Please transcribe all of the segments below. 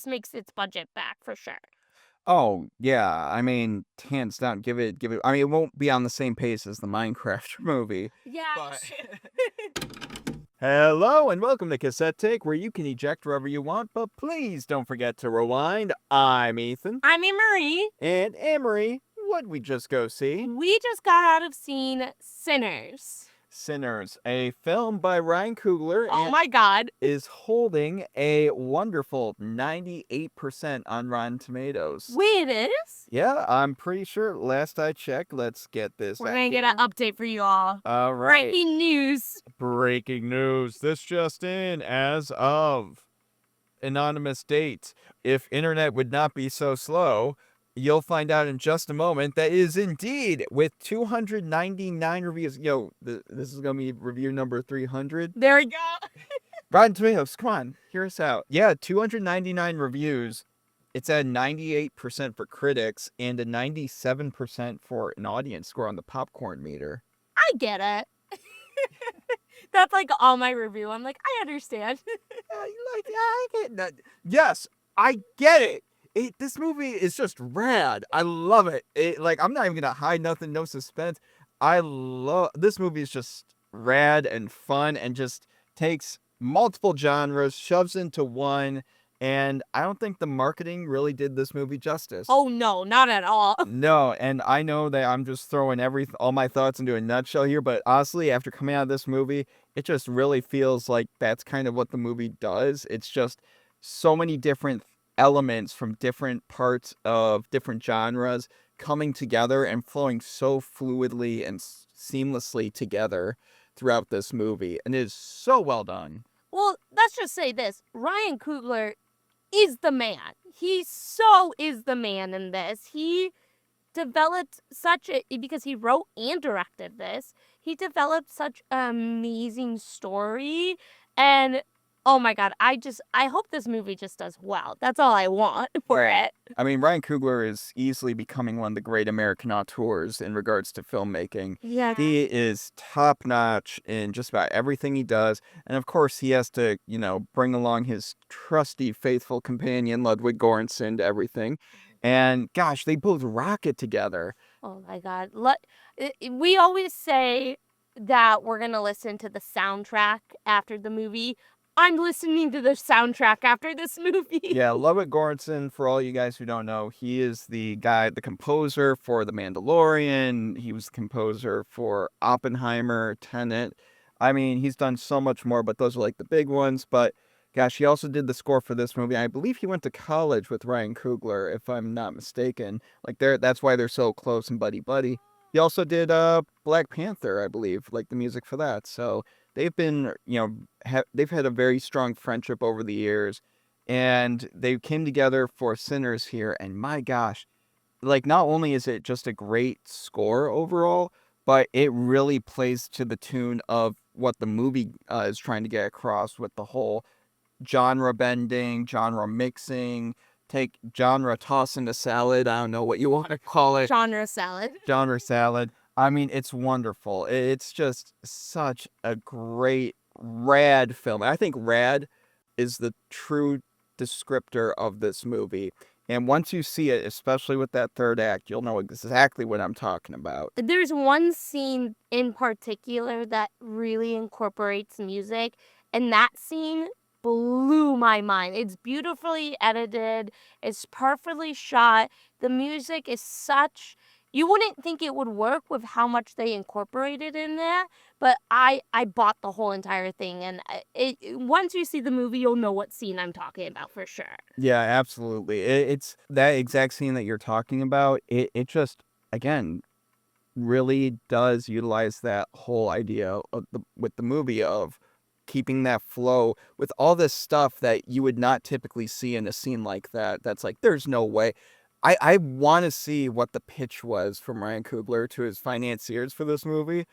this makes its budget back for sure. Oh, yeah. I mean, hands down, give it. I mean, it won't be on the same pace as the Minecraft movie. Yeah. But hello and welcome to Cassette Take, where you can eject wherever you want, but please don't forget to rewind. I'm Ethan. I'm Annmarie. And Annmarie, what'd we just go see? We just got out of seeing Sinners. Sinners, a film by Ryan Coogler. Oh and my god. is holding a wonderful 98% on Rotten Tomatoes. Wait, it is? Yeah, I'm pretty sure. Last I checked, let's get this. We're gonna get an update for you all. All right. Breaking news. Breaking news. This just in as of anonymous date. If internet would not be so slow, you'll find out in just a moment that is indeed with 299 reviews. Yo, this is going to be review number 300. There we go. Rotten Tomatoes, come on, hear us out. Yeah, 299 reviews. It's at 98% for critics and a 97% for an audience score on the popcorn meter. I get it. That's like all my review. I'm like, I understand. I get that. Yes, I get it. This movie is just rad. I love it. I'm not even gonna hide nothing, no suspense. I love this movie. Is just rad and fun, and just takes multiple genres, shoves into one. And I don't think the marketing really did this movie justice. Oh no, not at all. No, and I know that I'm just throwing all my thoughts into a nutshell here, but honestly, after coming out of this movie, it just really feels like that's kind of what the movie does. It's just so many different elements from different parts of different genres coming together and flowing so fluidly and seamlessly together throughout this movie, and it is so well done. Well, let's just say this. Ryan Coogler is the man. He so is the man in this. He developed because he wrote and directed this, he developed such an amazing story. And oh my god, I hope this movie just does well. That's all I want for it. I mean, Ryan Coogler is easily becoming one of the great American auteurs in regards to filmmaking. Yeah. He is top-notch in just about everything he does. And of course, he has to, bring along his trusty, faithful companion, Ludwig Göransson, to everything. And gosh, they both rock it together. Oh my god. We always say that we're going to listen to the soundtrack after the movie. I'm listening to the soundtrack after this movie. Yeah, Ludwig Göransson, for all you guys who don't know, he is the composer for The Mandalorian. He was the composer for Oppenheimer, Tenet. I mean, he's done so much more, but those are like the big ones. But gosh, he also did the score for this movie. I believe he went to college with Ryan Coogler, if I'm not mistaken. That's why they're so close and buddy-buddy. He also did Black Panther, I believe, like the music for that. So they've been, they've had a very strong friendship over the years, and they came together for Sinners here. And my gosh, not only is it just a great score overall, but it really plays to the tune of what the movie is trying to get across with the whole genre bending, genre mixing, take genre toss into salad. I don't know what you want to call it. Genre salad. Genre salad. I mean, it's wonderful. It's just such a great, rad film. I think rad is the true descriptor of this movie. And once you see it, especially with that third act, you'll know exactly what I'm talking about. There's one scene in particular that really incorporates music, and that scene blew my mind. It's beautifully edited. It's perfectly shot. The music is such... You wouldn't think it would work with how much they incorporated in there, but I bought the whole entire thing, and once you see the movie, you'll know what scene I'm talking about for sure. Yeah, absolutely. It's that exact scene that you're talking about. It just, again, really does utilize that whole idea with the movie of keeping that flow with all this stuff that you would not typically see in a scene like that. That's like, there's no way. I want to see what the pitch was from Ryan Coogler to his financiers for this movie.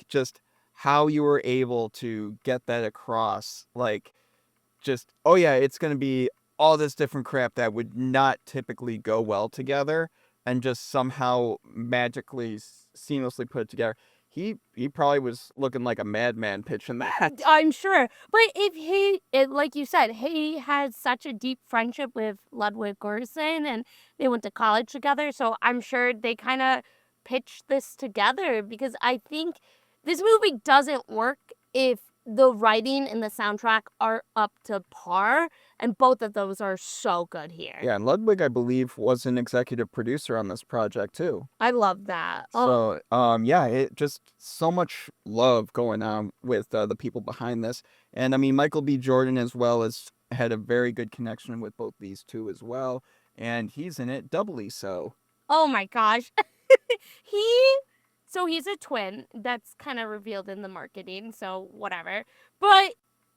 Just how you were able to get that across. Oh yeah, it's going to be all this different crap that would not typically go well together, and just somehow magically, seamlessly put it together. he probably was looking like a madman pitching that. I'm sure. But like you said, he had such a deep friendship with Ludwig Göransson and they went to college together. So I'm sure they kind of pitched this together because I think this movie doesn't work if the writing and the soundtrack are up to par. And both of those are so good here. Yeah, and Ludwig, I believe, was an executive producer on this project too. I love that. Oh, So, yeah, it just so much love going on with the people behind this. And I mean, Michael B. Jordan as well has had a very good connection with both these two as well. And he's in it doubly so. oh my gosh. he So he's a twin. That's kind of revealed in the marketing, so whatever. But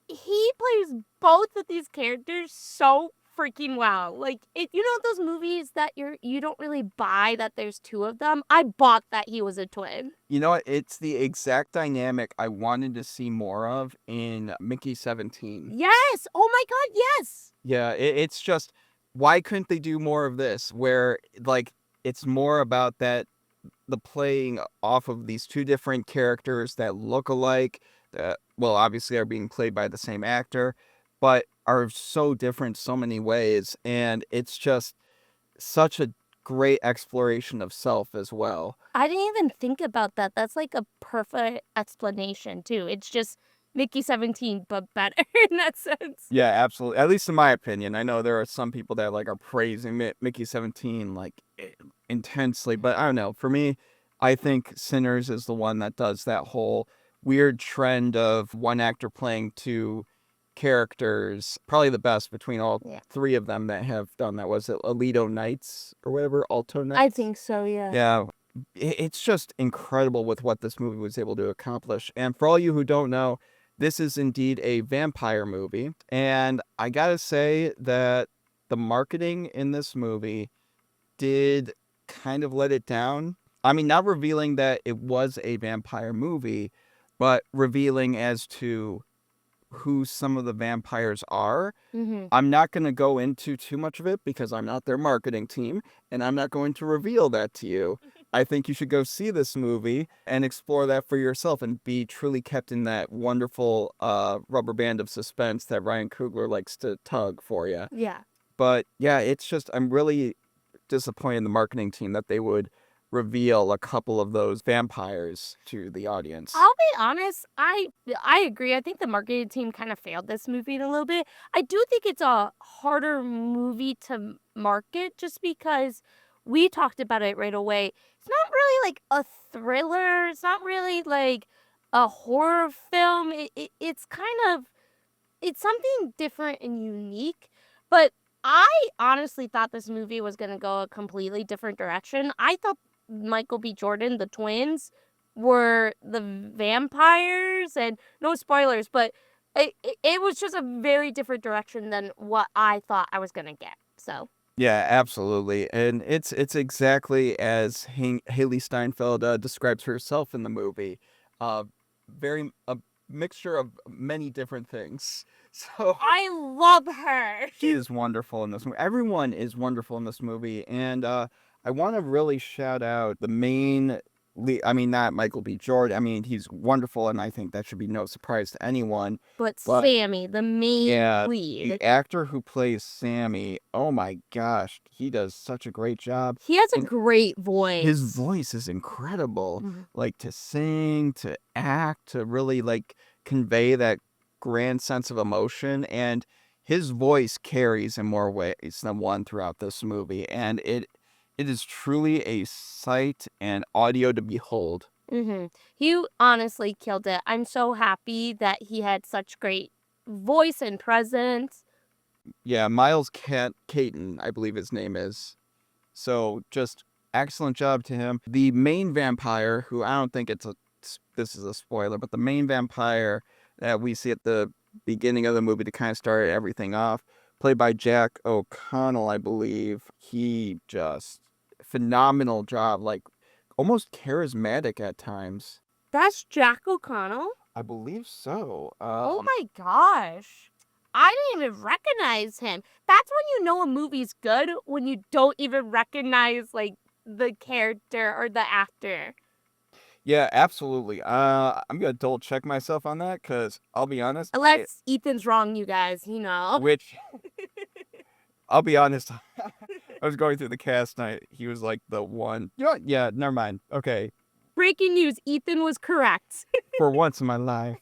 he plays both of these characters so freaking well. Like, if you know those movies that you don't really buy that there's two of them, I bought that he was a twin. You know what? It's the exact dynamic I wanted to see more of in Mickey 17. Yes. Oh my god, yes. Yeah, it's just, why couldn't they do more of this where, like, it's more about that, the playing off of these two different characters that look alike, that, well, obviously are being played by the same actor, but are so different so many ways. And it's just such a great exploration of self as well. I didn't even think about that. That's like a perfect explanation too. It's just Mickey 17 but better in that sense. Yeah, absolutely. At least in my opinion. I know there are some people that like are praising Mickey 17 like intensely, but I don't know. For me, I think Sinners is the one that does that whole weird trend of one actor playing two characters. Probably the best between all Yeah. three of them that have done that. Was it Alito Nights or whatever? Alto Nights? I think so, yeah. Yeah. It's just incredible with what this movie was able to accomplish. And for all you who don't know, this is indeed a vampire movie. And I gotta say that the marketing in this movie did kind of let it down. I mean, not revealing that it was a vampire movie, but revealing as to who some of the vampires are. Mm-hmm. I'm not going to go into too much of it because I'm not their marketing team, and I'm not going to reveal that to you. I think you should go see this movie and explore that for yourself and be truly kept in that wonderful rubber band of suspense that Ryan Coogler likes to tug for you. Yeah. But yeah, it's just, I'm really disappointed in the marketing team that they would reveal a couple of those vampires to the audience. I'll be honest, I agree. I think the marketing team kind of failed this movie a little bit. I do think it's a harder movie to market just because we talked about it right away. It's not really like a thriller. It's not really like a horror film. It's kind of it's something different and unique, but I honestly thought this movie was going to go a completely different direction. I thought Michael B. Jordan, the twins, were the vampires, and no spoilers, but it was just a very different direction than what I thought I was going to get. So, Yeah, absolutely. And it's exactly as Haley Steinfeld describes herself in the movie. Very a mixture of many different things. So I love her. she is wonderful in this movie. Everyone is wonderful in this movie. And I want to really shout out the main lead. I mean, not Michael B. Jordan. I mean, he's wonderful, and I think that should be no surprise to anyone. But But Sammy, the main yeah, lead. the actor who plays Sammy, oh my gosh, he does such a great job. He has a And great voice. his voice is incredible. Mhm. Like, to sing, to act, to really like convey that grand sense of emotion, and his voice carries in more ways than one throughout this movie, and it is truly a sight and audio to behold. He honestly killed it. I'm so happy that he had such great voice and presence. Yeah, Miles Caton, I believe his name is. So just excellent job to him. The main vampire, who I don't think this is a spoiler, but the main vampire that we see at the beginning of the movie to kind of start everything off, played by Jack O'Connell, I believe. He just phenomenal job, like almost charismatic at times. That's Jack O'Connell? I believe so. Oh my gosh. I didn't even recognize him. That's when you know a movie's good, when you don't even recognize like the character or the actor. Yeah, absolutely. I'm gonna double check myself on that because I'll be honest, Unless Ethan's wrong, you guys, which I'll be honest, I was going through the cast night. He was like the one. You know what? Yeah, never mind. Okay, Breaking news, Ethan was correct. for once in my life.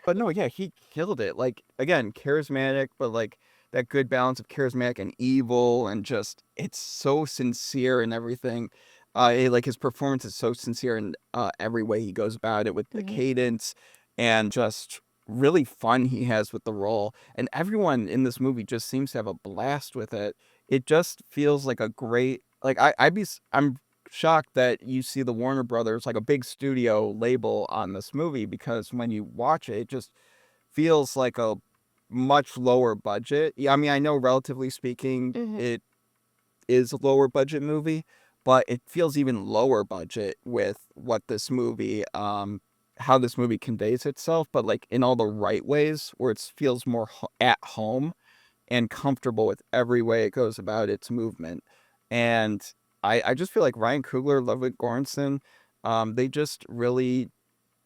But no, yeah, he killed it. Like again, charismatic, but like that good balance of charismatic and evil, and just it's so sincere and everything. Like his performance is so sincere in every way he goes about it with the Mhm. cadence and just really fun he has with the role. And everyone in this movie just seems to have a blast with it. It just feels like a great like I'm shocked that you see the Warner Brothers, like a big studio label on this movie, because when you watch it, it just feels like a much lower budget. Yeah, I mean, I know relatively speaking, Mhm. it is a lower budget movie, but it feels even lower budget with what this movie, how this movie conveys itself, but like in all the right ways, where it feels more at home and comfortable with every way it goes about its movement. And I just feel like Ryan Coogler, Ludwig Göransson, they just really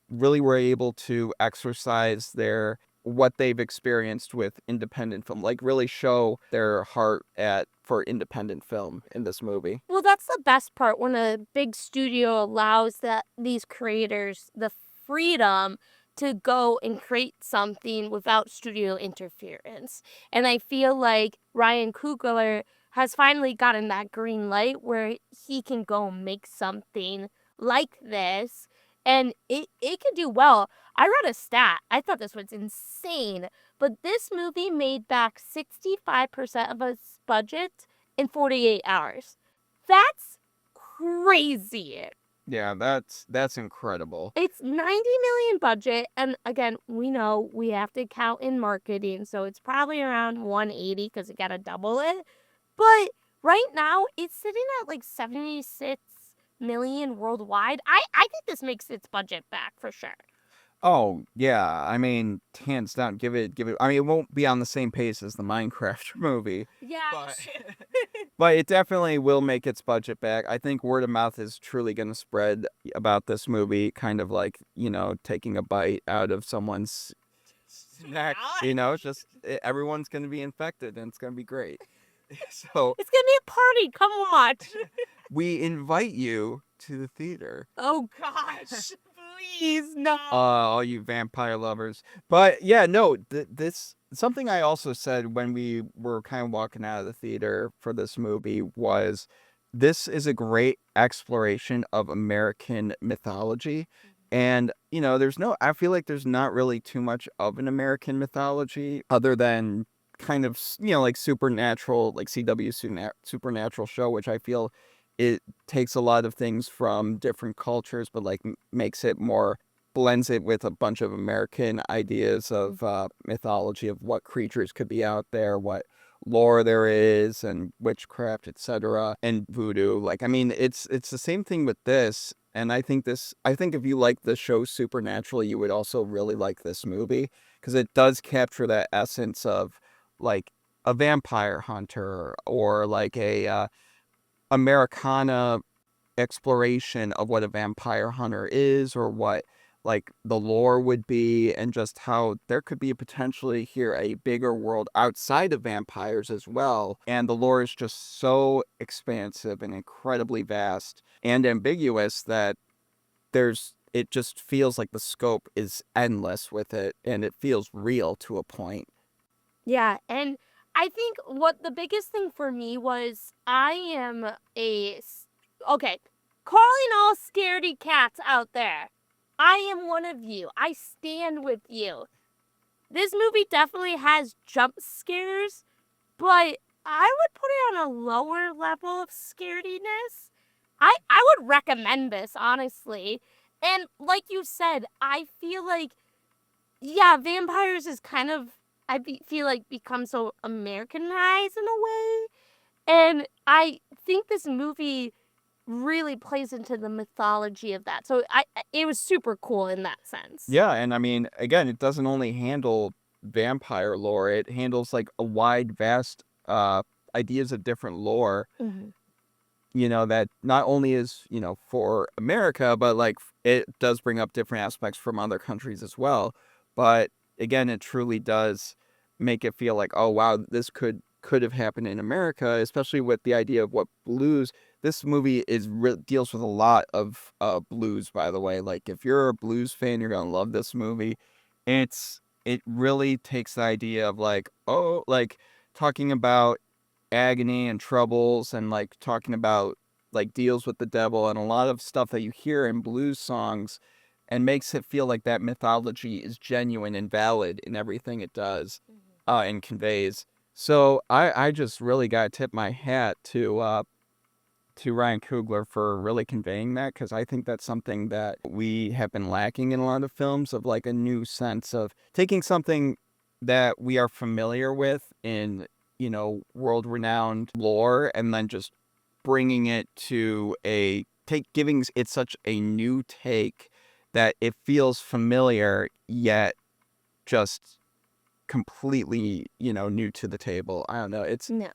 were able to exercise their what they've experienced with independent film, like really show their heart at for independent film in this movie. Well, that's the best part when a big studio allows these creators the freedom to go and create something without studio interference. And I feel like Ryan Coogler has finally gotten that green light where he can go make something like this and it can do well. I read a stat. I thought this was insane, but this movie made back 65% of its budget in 48 hours. That's crazy. Yeah, that's incredible. It's 90 million budget, and again, we know we have to count in marketing, so it's probably around 180 because you got to double it. But right now, it's sitting at like 76 million worldwide. I think this makes its budget back for sure. Oh yeah, I mean, hands down, give it. I mean, it won't be on the same pace as the Minecraft movie, Yeah, but but it definitely will make its budget back. I think word of mouth is truly going to spread about this movie, kind of like, taking a bite out of someone's snack. Just everyone's going to be infected and it's going to be great. So it's gonna be a party. Come watch. we invite you to the theater. Oh gosh, please no. All you vampire lovers. But yeah, no, this something I also said when we were kind of walking out of the theater for this movie was this is a great exploration of American mythology. And, I feel like there's not really too much of an American mythology other than kind of, like supernatural, like CW supernatural show, which I feel it takes a lot of things from different cultures, but like makes it more blends it with a bunch of American ideas of mythology of what creatures could be out there, what lore there is, and witchcraft, etc., and voodoo. Like, I mean, it's the same thing with this. And I think if you like the show Supernatural, you would also really like this movie because it does capture that essence of like a vampire hunter or like a Americana exploration of what a vampire hunter is or what like the lore would be and just how there could be potentially here a bigger world outside of vampires as well. And the lore is just so expansive and incredibly vast and ambiguous that it just feels like the scope is endless with it and it feels real to a point. Yeah, and I think what the biggest thing for me was I am okay, calling all scaredy cats out there. I am one of you. I stand with you. This movie definitely has jump scares, but I would put it on a lower level of scarediness. I would recommend this honestly. And like you said, I feel like yeah, vampires is kind of feel like become so Americanized in a way, and I think this movie really plays into the mythology of that. So it was super cool in that sense. Yeah, and I mean, again, it doesn't only handle vampire lore, it handles like a wide, vast ideas of different lore. Mhm. that not only is, for America, but like it does bring up different aspects from other countries as well. But again, it truly does make it feel like, oh wow, this could have happened in America, especially with the idea of what blues. This movie deals with a lot of blues, by the way. Like if you're a blues fan, you're gonna love this movie. It really takes the idea of like, oh, like talking about agony and troubles and like talking about like deals with the devil and a lot of stuff that you hear in blues songs and makes it feel like that mythology is genuine and valid in everything it does and conveys. So I just really gotta tip my hat to Ryan Coogler for really conveying that, because I think that's something that we have been lacking in a lot of films, of like a new sense of taking something that we are familiar with in, world renowned lore, and then just bringing it to giving it such a new take that it feels familiar yet just completely, new to the table. I don't know. No.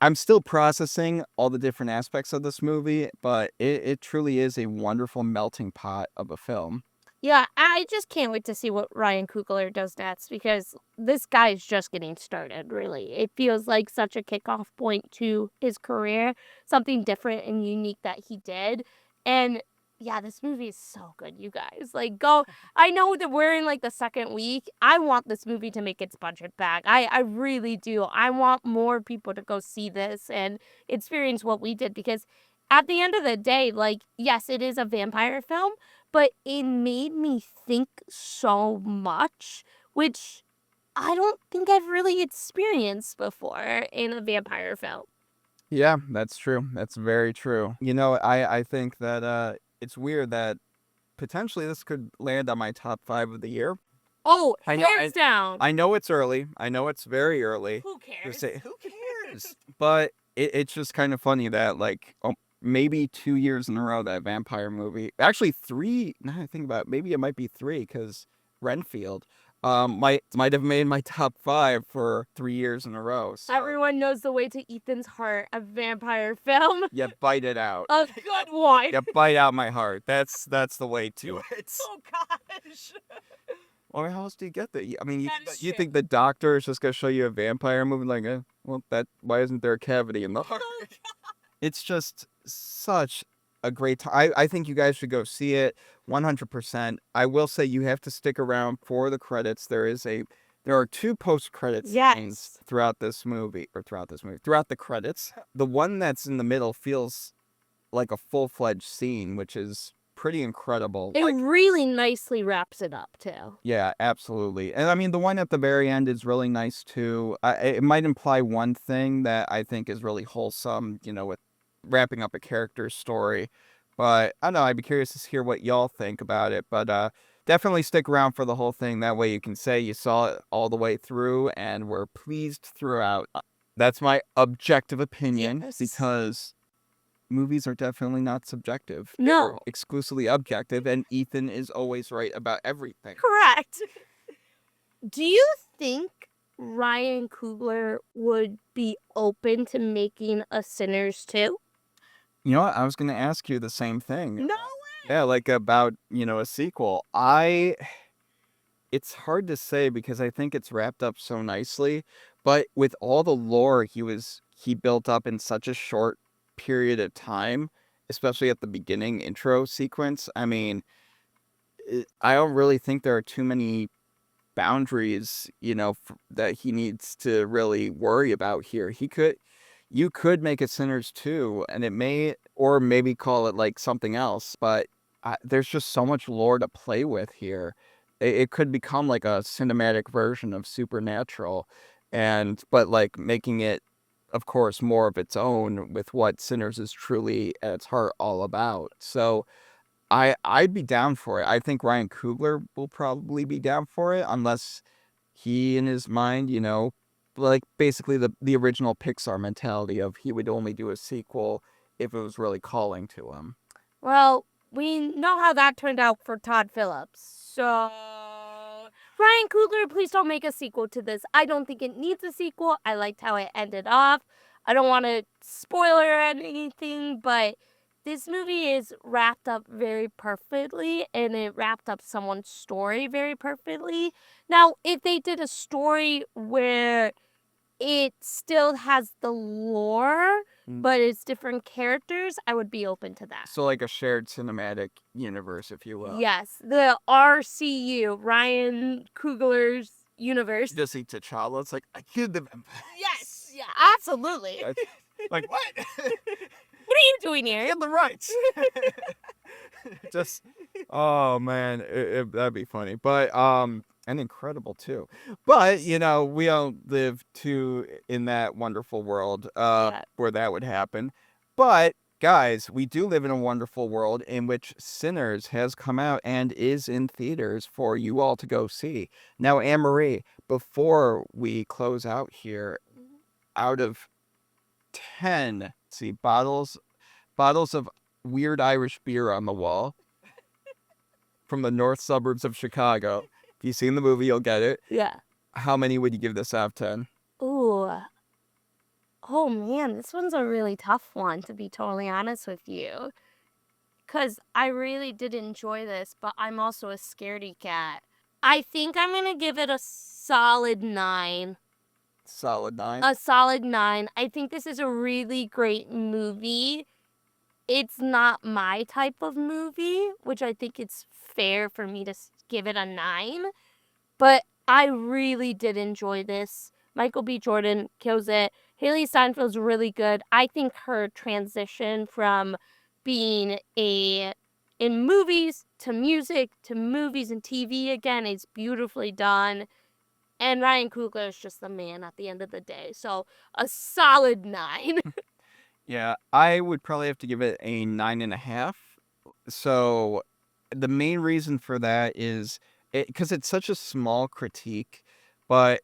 I'm still processing all the different aspects of this movie, but it truly is a wonderful melting pot of a film. Yeah, I just can't wait to see what Ryan Coogler does next, because this guy is just getting started, really. It feels like such a kickoff point to his career, something different and unique that he did. And yeah, this movie is so good, you guys. Like, go. I know that we're in like the second week. I want this movie to make its budget back. I really do. I want more people to go see this and experience what we did, because at the end of the day, like, yes, it is a vampire film, but it made me think so much, which I don't think I've really experienced before in a vampire film. Yeah, that's true. That's very true. I think that it's weird that potentially this could land on my top 5 of the year. Oh, I know hands down. I know it's early. I know it's very early Who to cares? say who cares. But it's just kind of funny that like maybe 2 years in a row that vampire movie. Actually 3, now I think about it, maybe it might be 3 cuz Renfield might have made my top 5 for 3 years in a row. So Everyone knows the way to Ethan's heart, a vampire film. yeah, bite it out. A good one. Yeah, bite out my heart. That's the way to it. Oh gosh. Or how else do you get that? I mean, That is you true. think the doctor is just gonna show you a vampire movie like, well, why isn't there a cavity in the heart? It's just such a great time. I think you guys should go see it 100%. I will say you have to stick around for the credits. There are 2 post-credit scenes Yes. throughout the credits. The one that's in the middle feels like a full-fledged scene, which is pretty incredible. It really nicely wraps it up, too. Yeah, absolutely. And I mean, the one at the very end is really nice too. It might imply one thing that I think is really wholesome, with wrapping up a character's story. But I don't know, I'd be curious to hear what y'all think about it. But definitely stick around for the whole thing. That way you can say you saw it all the way through and were pleased throughout. That's my objective opinion, Yes. because movies are definitely not subjective. No. They're exclusively objective, and Ethan is always right about everything. Correct. Do you think Ryan Coogler would be open to making a Sinners 2? You know what? I was going to ask you the same thing. No way. Yeah, like about, a sequel. It's hard to say because I think it's wrapped up so nicely, but with all the lore he built up in such a short period of time, especially at the beginning intro sequence. I mean, I don't really think there are too many boundaries, that he needs to really worry about here. You could make a Sinners 2, and or maybe call it like something else, but there's just so much lore to play with here. It could become like a cinematic version of Supernatural, but like making it, of course, more of its own with what Sinners is truly at its heart all about. So I'd be down for it. I think Ryan Coogler will probably be down for it, unless he in his mind, like basically the original Pixar mentality of he would only do a sequel if it was really calling to him. Well, we know how that turned out for Todd Phillips. So, Ryan Coogler, please don't make a sequel to this. I don't think it needs a sequel. I liked how it ended off. I don't want to spoil or anything, but this movie is wrapped up very perfectly, and it wrapped up someone's story very perfectly. Now, if they did a story where it still has the lore, but it's different characters, I would be open to that. So like a shared cinematic universe, if you will. Yes, the RCU, Ryan Coogler's universe. You just see T'Challa. It's like, I killed the vampire. Yes, yeah, absolutely. Like, what? What are you doing here? Get the rights. Just, oh man, that'd be funny. But and incredible too. But you know, we don't live in that wonderful world where that would happen. But guys, we do live in a wonderful world in which Sinners has come out and is in theaters for you all to go see. Now, Annmarie, before we close out here, out of 10, let's see, bottles of weird Irish beer on the wall from the north suburbs of Chicago. If you've seen the movie, you'll get it. Yeah. How many would you give this out of 10? Ooh. Oh man, this one's a really tough one, to be totally honest with you. Because I really did enjoy this, but I'm also a scaredy cat. I think I'm going to give it a solid 9. Solid 9? A solid 9. I think this is a really great movie. It's not my type of movie, which I think it's fair for me to give it a 9. But I really did enjoy this. Michael B. Jordan kills it. Haley Steinfeld's really good. I think her transition from being in movies to music to movies and TV again is beautifully done. And Ryan Coogler is just the man at the end of the day. So a solid 9. Yeah, I would probably have to give it a 9.5. So the main reason for that is because it's such a small critique, but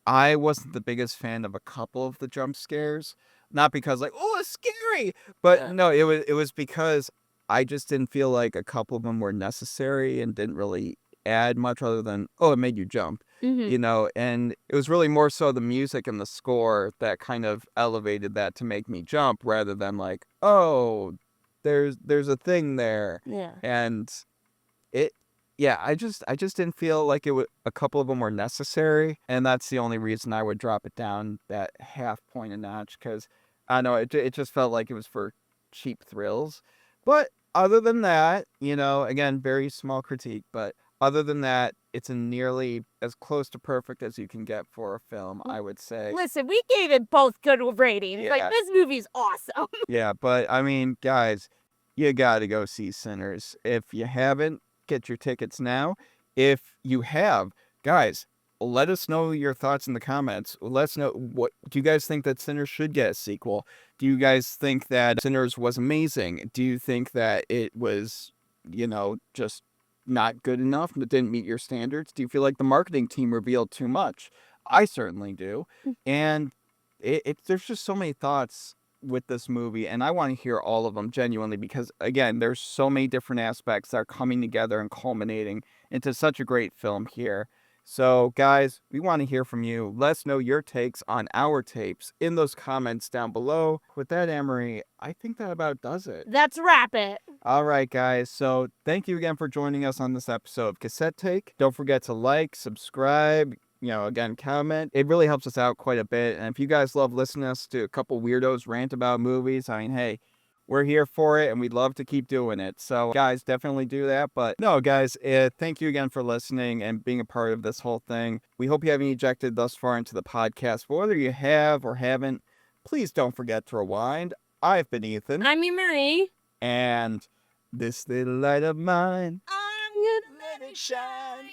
I wasn't the biggest fan of a couple of the jump scares. Not because like, oh, it's scary, but no, it was because I just didn't feel like a couple of them were necessary and didn't really add much other than, oh, it made you jump. You know, and it was really more so the music and the score that kind of elevated that to make me jump rather than like, oh, there's a thing there. Yeah. And I just didn't feel like a couple of them were necessary, and that's the only reason I would drop it down that half point a notch, because I don't know, it just felt like it was for cheap thrills. But other than that, you know, again, very small critique, but other than that, it's nearly as close to perfect as you can get for a film, I would say. Listen, we gave it both good ratings. Yeah. Like, this movie's awesome. Yeah, but I mean, guys, you gotta go see Sinners. If you haven't, get your tickets now. If you have, guys, let us know your thoughts in the comments. Let us know, what do you guys think that Sinners should get a sequel? Do you guys think that Sinners was amazing? Do you think that it was, you know, just not good enough, that didn't meet your standards? Do you feel like the marketing team revealed too much? I certainly do. And there's just so many thoughts with this movie, and I want to hear all of them genuinely, because again, there's so many different aspects that are coming together and culminating into such a great film here. So guys, we want to hear from you. Let us know your takes on our tapes in those comments down below. With that, Annmarie, I think that about does it. Let's wrap it. All right, guys. So thank you again for joining us on this episode of Cassette Take. Don't forget to like, subscribe, you know, again, comment. It really helps us out quite a bit. And if you guys love listening to us to a couple weirdos rant about movies, I mean, hey, we're here for it, and we'd love to keep doing it. So, guys, definitely do that. But no, guys, thank you again for listening and being a part of this whole thing. We hope you haven't ejected thus far into the podcast. But whether you have or haven't, please don't forget to rewind. I've been Ethan. I'm Annmarie. And this little light of mine, I'm gonna let it shine.